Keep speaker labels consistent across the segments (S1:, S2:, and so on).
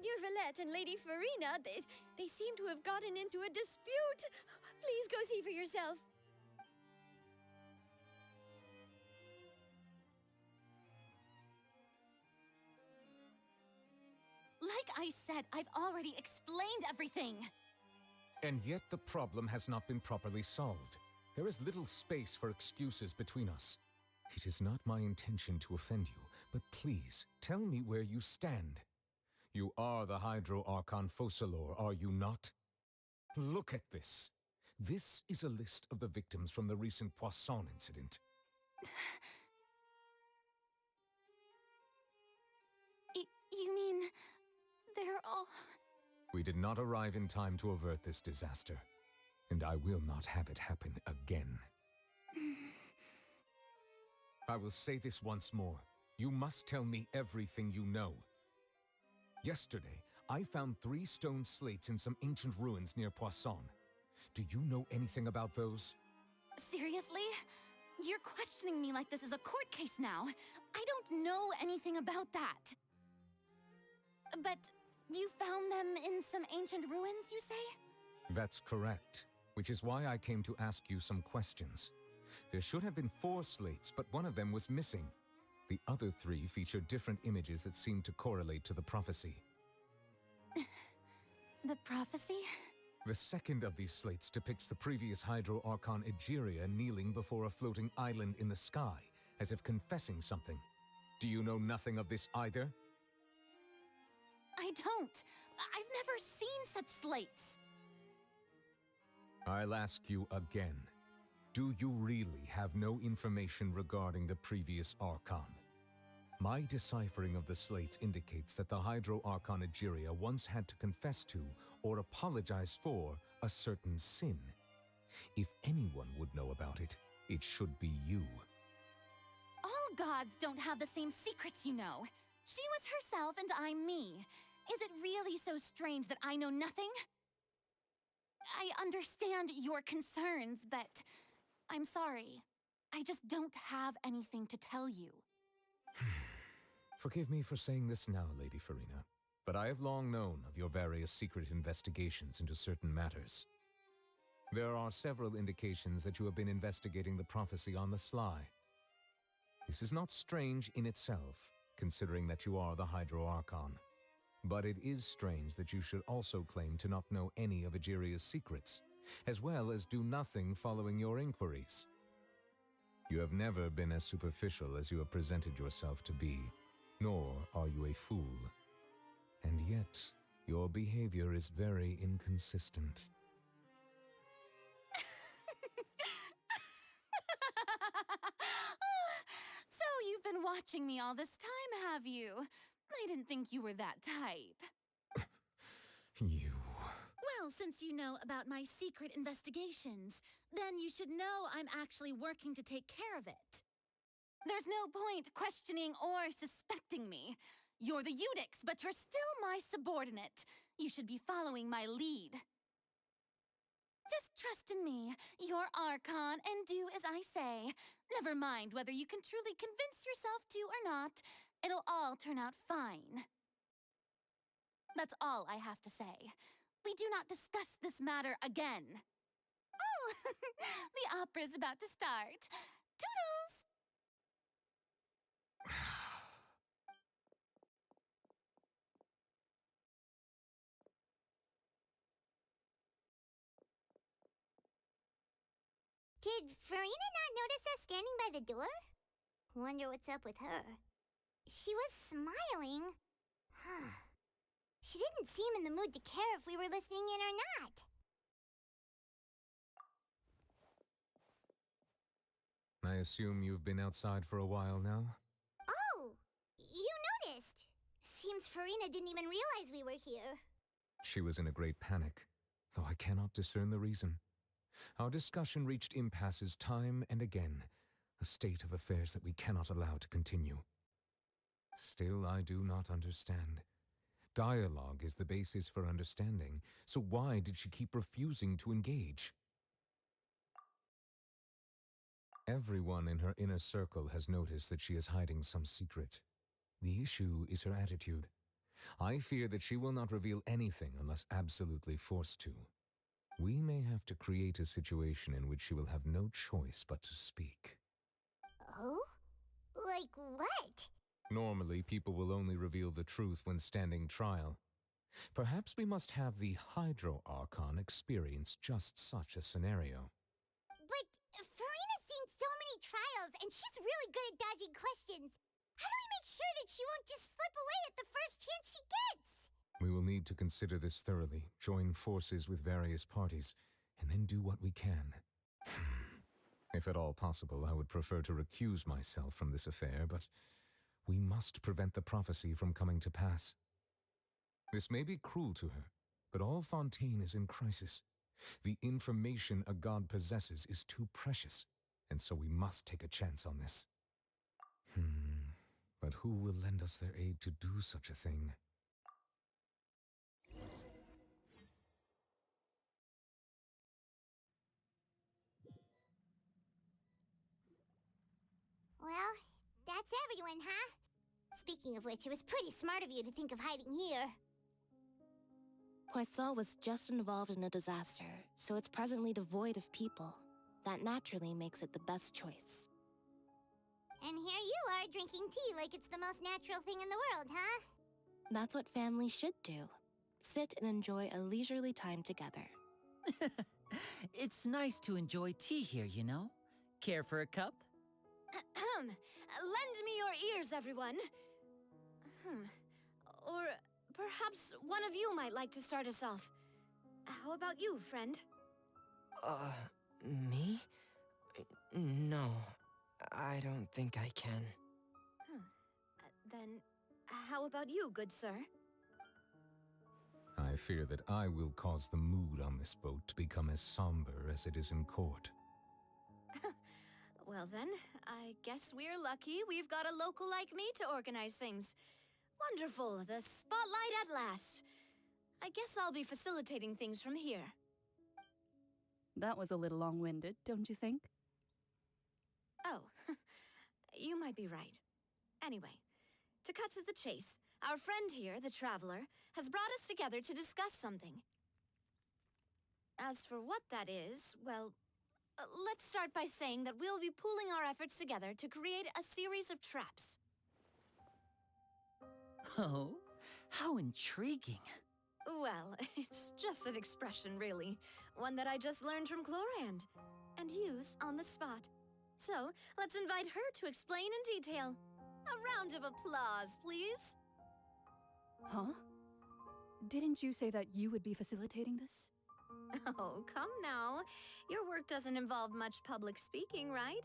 S1: Neurvalette and Lady Farina, they seem to have gotten into a dispute. Please go see for yourself.
S2: Like I said, I've already explained everything.
S3: And yet the problem has not been properly solved. There is little space for excuses between us. It is not my intention to offend you, but please, tell me where you stand. You are the Hydro Archon Focalor, are you not? Look at this. This is a list of the victims from the recent Poisson incident.
S2: You mean... they're all...
S3: We did not arrive in time to avert this disaster, and I will not have it happen again. I will say this once more. You must tell me everything you know. Yesterday, I found 3 stone slates in some ancient ruins near Poisson. Do you know anything about those?
S2: Seriously? You're questioning me like this is a court case now. I don't know anything about that. But you found them in some ancient ruins, you say?
S3: That's correct, which is why I came to ask you some questions. There should have been 4 slates, but one of them was missing. The other 3 feature different images that seem to correlate to the prophecy.
S2: The prophecy?
S3: The second of these slates depicts the previous Hydro Archon Egeria kneeling before a floating island in the sky, as if confessing something. Do you know nothing of this either?
S2: I don't. I've never seen such slates.
S3: I'll ask you again. Do you really have no information regarding the previous Archon? My deciphering of the slates indicates that the Hydro Archon Egeria once had to confess to or apologize for a certain sin. If anyone would know about it, it should be you.
S2: All gods don't have the same secrets, you know. She was herself and I'm me. Is it really so strange that I know nothing? I understand your concerns, but I'm sorry. I just don't have anything to tell you.
S3: Forgive me for saying this now, Lady Farina, but I have long known of your various secret investigations into certain matters. There are several indications that you have been investigating the prophecy on the sly. This is not strange in itself, considering that you are the Hydro Archon. But it is strange that you should also claim to not know any of Egeria's secrets, as well as do nothing following your inquiries. You have never been as superficial as you have presented yourself to be, nor are you a fool. And yet, your behavior is very inconsistent.
S2: So you've been watching me all this time, have you? I didn't think you were that type.
S3: You...
S2: Well, since you know about my secret investigations, then you should know I'm actually working to take care of it. There's no point questioning or suspecting me. You're the Eudix, but you're still my subordinate. You should be following my lead. Just trust in me, your Archon, and do as I say. Never mind whether you can truly convince yourself to or not. It'll all turn out fine. That's all I have to say. We do not discuss this matter again. Oh, the opera's about to start. Toodles!
S4: Did Farina not notice us standing by the door? Wonder what's up with her. She was smiling. She didn't seem in the mood to care if we were listening in or not.
S3: I assume you've been outside for a while now?
S4: Oh, you noticed. Seems Farina didn't even realize we were here.
S3: She was in a great panic, though I cannot discern the reason. Our discussion reached impasses time and again, a state of affairs that we cannot allow to continue. Still, I do not understand. Dialogue is the basis for understanding, so why did she keep refusing to engage? Everyone in her inner circle has noticed that she is hiding some secret. The issue is her attitude. I fear that she will not reveal anything unless absolutely forced to. We may have to create a situation in which she will have no choice but to speak.
S4: Oh? Like what?
S3: Normally, people will only reveal the truth when standing trial. Perhaps we must have the Hydro Archon experience just such a scenario.
S4: But Farina's seen so many trials, and she's really good at dodging questions. How do we make sure that she won't just slip away at the first chance she gets?
S3: We will need to consider this thoroughly, join forces with various parties, and then do what we can. If at all possible, I would prefer to recuse myself from this affair, but we must prevent the prophecy from coming to pass. This may be cruel to her, but all Fontaine is in crisis. The information a god possesses is too precious, and so we must take a chance on this. But who will lend us their aid to do such a thing?
S4: Well, that's everyone, huh? Speaking of which, it was pretty smart of you to think of hiding here.
S5: Poisson was just involved in a disaster, so it's presently devoid of people. That naturally makes it the best choice.
S4: And here you are drinking tea like it's the most natural thing in the world, huh?
S5: That's what family should do. Sit and enjoy a leisurely time together.
S6: It's nice to enjoy tea here, you know? Care for a cup?
S1: Lend me your ears, everyone. Or perhaps one of you might like to start us off. How about you, friend?
S7: Me? No, I don't think I can.
S1: Then how about you, good sir?
S3: I fear that I will cause the mood on this boat to become as somber as it is in court.
S1: Well then, I guess we're lucky we've got a local like me to organize things. Wonderful, the spotlight at last. I guess I'll be facilitating things from here.
S8: That was a little long-winded, don't you think?
S1: Oh, you might be right. Anyway, to cut to the chase, our friend here, the Traveler, has brought us together to discuss something. As for what that is, well, let's start by saying that we'll be pooling our efforts together to create a series of traps.
S6: Oh, how intriguing.
S1: Well, it's just an expression, really. One that I just learned from Chlorand, and used on the spot. So, let's invite her to explain in detail. A round of applause, please.
S8: Huh? Didn't you say that you would be facilitating this?
S1: Oh, come now. Your work doesn't involve much public speaking, right?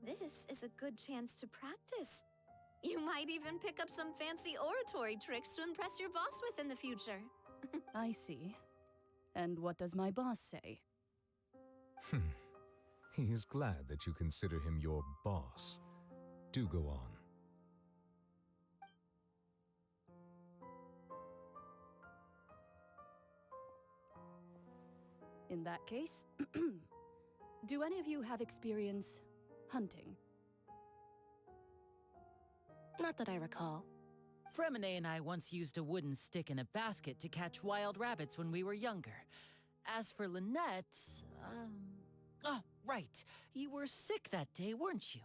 S1: This is a good chance to practice. You might even pick up some fancy oratory tricks to impress your boss with in the future.
S8: I see. And what does my boss say?
S3: He is glad that you consider him your boss. Do go on.
S8: In that case, do any of you have experience hunting?
S5: Not that I recall.
S6: Fremine and I once used a wooden stick in a basket to catch wild rabbits when we were younger. As for Lynette, oh, right. You were sick that day, weren't you?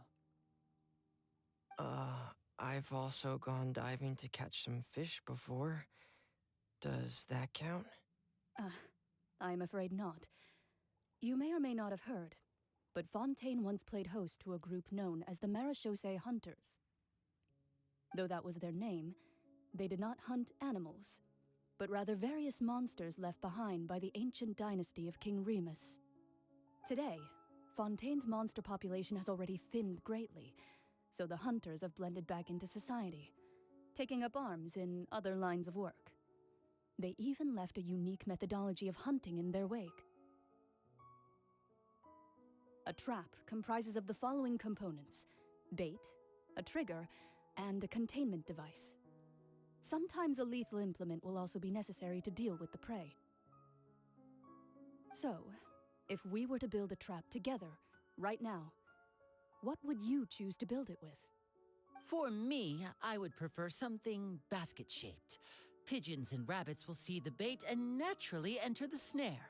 S7: I've also gone diving to catch some fish before. Does that count?
S8: I'm afraid not. You may or may not have heard, but Fontaine once played host to a group known as the Marechaussee Hunters. Though that was their name, they did not hunt animals, but rather various monsters left behind by the ancient dynasty of King Remus. Today, Fontaine's monster population has already thinned greatly, so the hunters have blended back into society, taking up arms in other lines of work. They even left a unique methodology of hunting in their wake. A trap comprises of the following components: bait, a trigger, and a containment device. Sometimes a lethal implement will also be necessary to deal with the prey. So, if we were to build a trap together, right now, what would you choose to build it with?
S6: For me, I would prefer something basket-shaped. Pigeons and rabbits will see the bait and naturally enter the snare.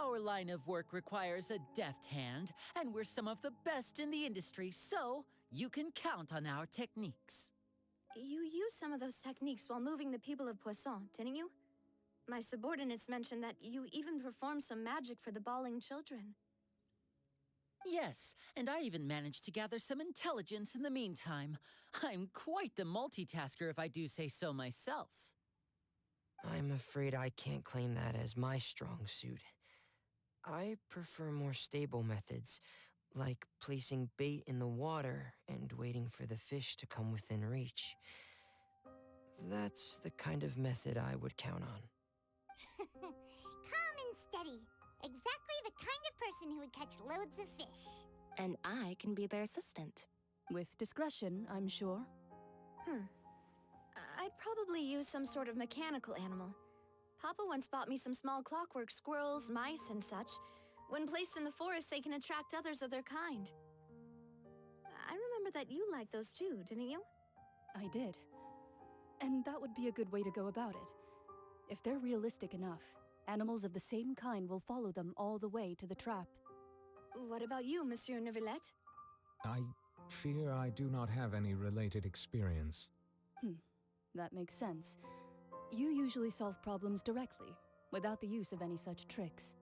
S6: Our line of work requires a deft hand, and we're some of the best in the industry, so you can count on our techniques.
S1: You used some of those techniques while moving the people of Poisson, didn't you? My subordinates mentioned that you even performed some magic for the bawling children.
S6: Yes, and I even managed to gather some intelligence in the meantime. I'm quite the multitasker if I do say so myself.
S7: I'm afraid I can't claim that as my strong suit. I prefer more stable methods, like placing bait in the water and waiting for the fish to come within reach. That's the kind of method I would count on.
S4: Calm and steady. Exactly the kind of person who would catch loads of fish.
S5: And I can be their assistant.
S8: With discretion, I'm sure.
S1: I'd probably use some sort of mechanical animal. Papa once bought me some small clockwork squirrels, mice, and such. When placed in the forest, they can attract others of their kind. I remember that you liked those too, didn't you?
S8: I did. And that would be a good way to go about it. If they're realistic enough, animals of the same kind will follow them all the way to the trap.
S1: What about you, Monsieur Neuvillette?
S3: I fear I do not have any related experience.
S8: That makes sense. You usually solve problems directly, without the use of any such tricks.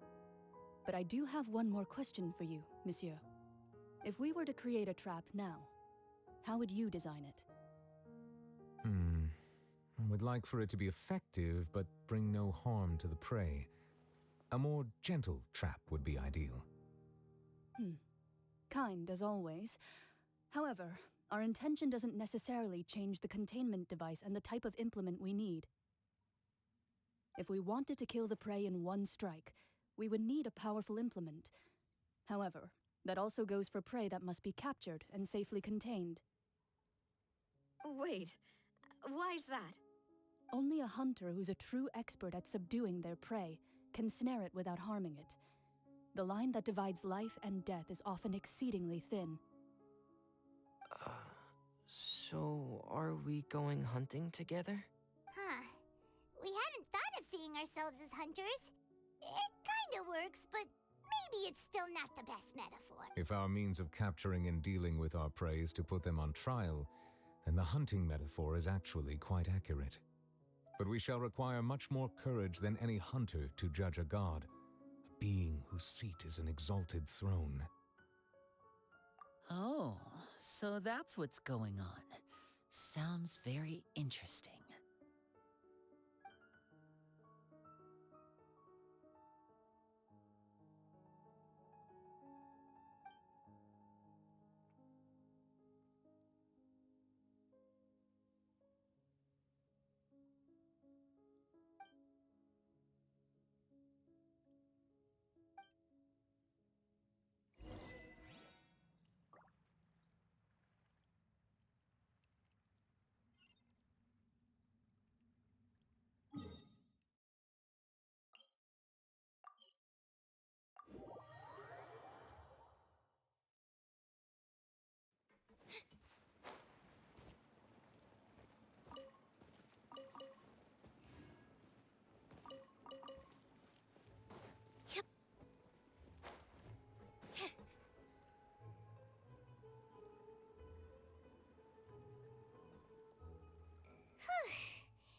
S8: But I do have one more question for you, Monsieur. If we were to create a trap now, how would you design it?
S3: I would like for it to be effective, but bring no harm to the prey. A more gentle trap would be ideal.
S8: Kind as always. However, our intention doesn't necessarily change the containment device and the type of implement we need. If we wanted to kill the prey in one strike, we would need a powerful implement. However, that also goes for prey that must be captured and safely contained.
S1: Wait, why's that?
S8: Only a hunter who's a true expert at subduing their prey can snare it without harming it. The line that divides life and death is often exceedingly thin.
S7: So are we going hunting together?
S4: Huh. We hadn't thought of seeing ourselves as hunters. It kinda works, but maybe it's still not the best metaphor.
S3: If our means of capturing and dealing with our prey is to put them on trial, then the hunting metaphor is actually quite accurate. But we shall require much more courage than any hunter to judge a god, a being whose seat is an exalted throne.
S6: Oh, so that's what's going on. Sounds very interesting.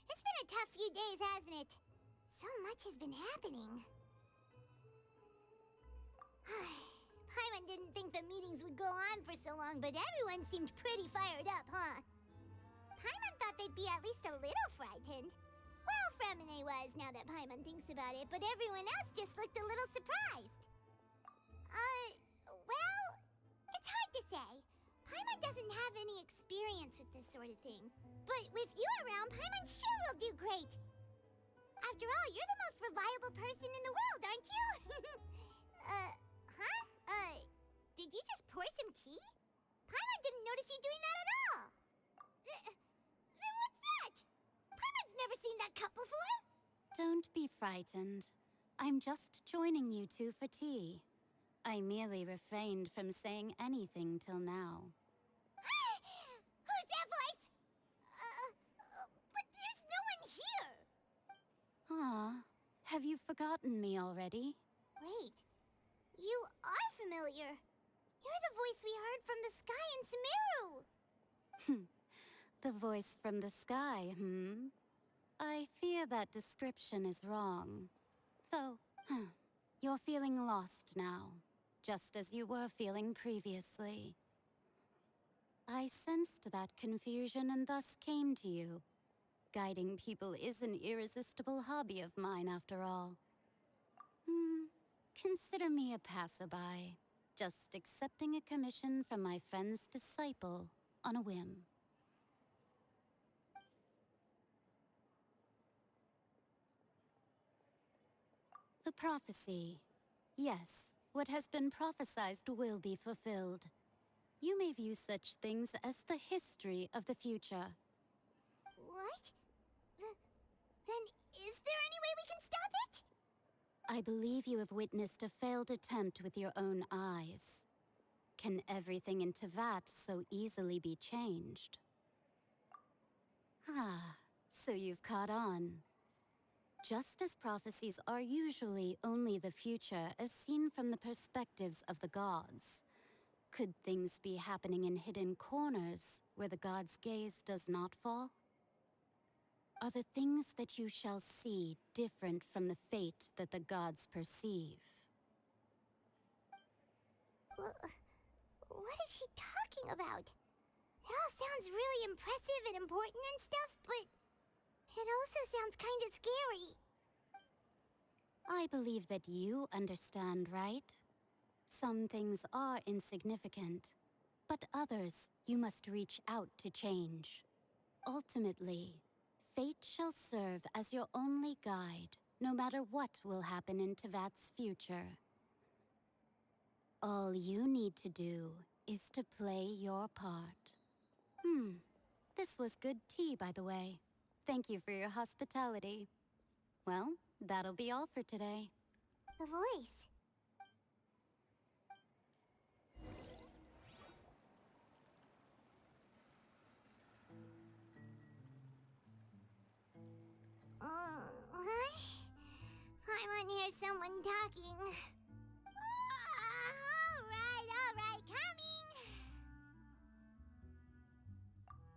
S4: It's been a tough few days, hasn't it? So much has been happening. Paimon didn't think the meetings would go on for so long, but everyone seemed pretty fired up, huh? Paimon thought they'd be at least a little frightened. Well, Fremine was, now that Paimon thinks about it, but everyone else just looked a little surprised. Well, it's hard to say. Paimon doesn't have any experience with this sort of thing. But with you around, Paimon sure will do great. After all, you're the most reliable person in the world, aren't you? Did you just pour some tea? Paimon didn't notice you doing that at all. Then what's that? Paimon's never seen that cup before.
S9: Don't be frightened. I'm just joining you two for tea. I merely refrained from saying anything till now.
S4: Who's that voice? But there's no one here.
S9: forgotten me already?
S4: Wait, you are familiar. You're the voice we heard from the sky in Sumeru.
S9: The voice from the sky, I fear that description is wrong. Though, you're feeling lost now, just as you were feeling previously. I sensed that confusion and thus came to you. Guiding people is an irresistible hobby of mine, after all. Consider me a passerby, just accepting a commission from my friend's disciple on a whim. The prophecy. Yes, what has been prophesied will be fulfilled. You may view such things as the history of the future.
S4: What? Then is there any way we can stop it?
S9: I believe you have witnessed a failed attempt with your own eyes. Can everything in Tevat so easily be changed? So you've caught on. Just as prophecies are usually only the future as seen from the perspectives of the gods, could things be happening in hidden corners where the gods' gaze does not fall? Are the things that you shall see different from the fate that the gods perceive?
S4: What is she talking about? It all sounds really impressive and important and stuff, but it also sounds kind of scary.
S9: I believe that you understand, right? Some things are insignificant, but others you must reach out to change. Ultimately, fate shall serve as your only guide, no matter what will happen in Tevat's future. All you need to do is to play your part. This was good tea, by the way. Thank you for your hospitality. Well, that'll be all for today.
S4: The voice. What? I want to hear someone talking. All right, coming.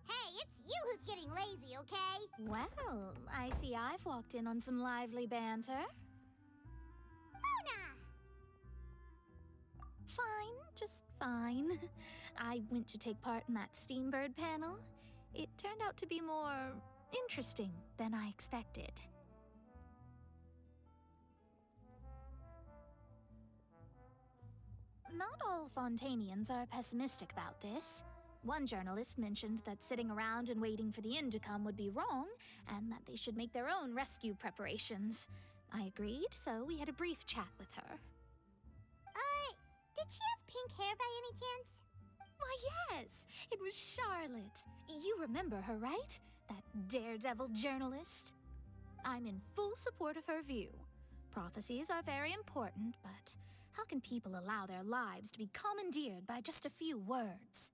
S4: Hey, it's you who's getting lazy, okay?
S1: Well, I see I've walked in on some lively banter.
S4: Luna!
S1: Fine, just fine. I went to take part in that Steambird panel. It turned out to be more interesting than I expected. Not all Fontanians are pessimistic about this. One journalist mentioned that sitting around and waiting for the end to come would be wrong, and that they should make their own rescue preparations. I agreed, so we had a brief chat with her.
S4: Did she have pink hair by any chance?
S1: Why, yes! It was Charlotte. You remember her, right? That daredevil journalist? I'm in full support of her view. Prophecies are very important, but how can people allow their lives to be commandeered by just a few words?